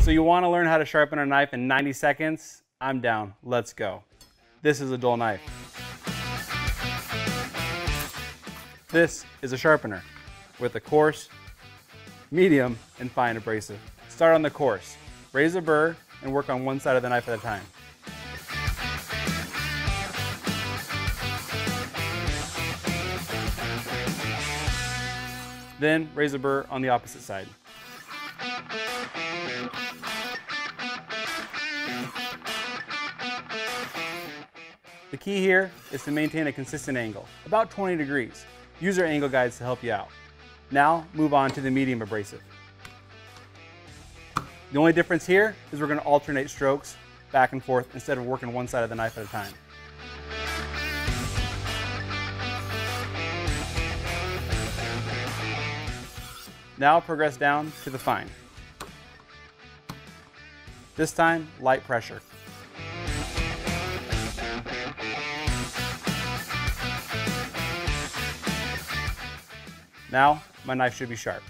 So you want to learn how to sharpen a knife in 90 seconds? I'm down. Let's go. This is a dull knife. This is a sharpener with a coarse, medium, and fine abrasive. Start on the coarse. Raise a burr and work on one side of the knife at a time. Then raise a burr on the opposite side. The key here is to maintain a consistent angle, about 20 degrees. Use our angle guides to help you out. Now move on to the medium abrasive. The only difference here is we're going to alternate strokes back and forth instead of working one side of the knife at a time. Now progress down to the fine. This time, light pressure. Now, my knife should be sharp.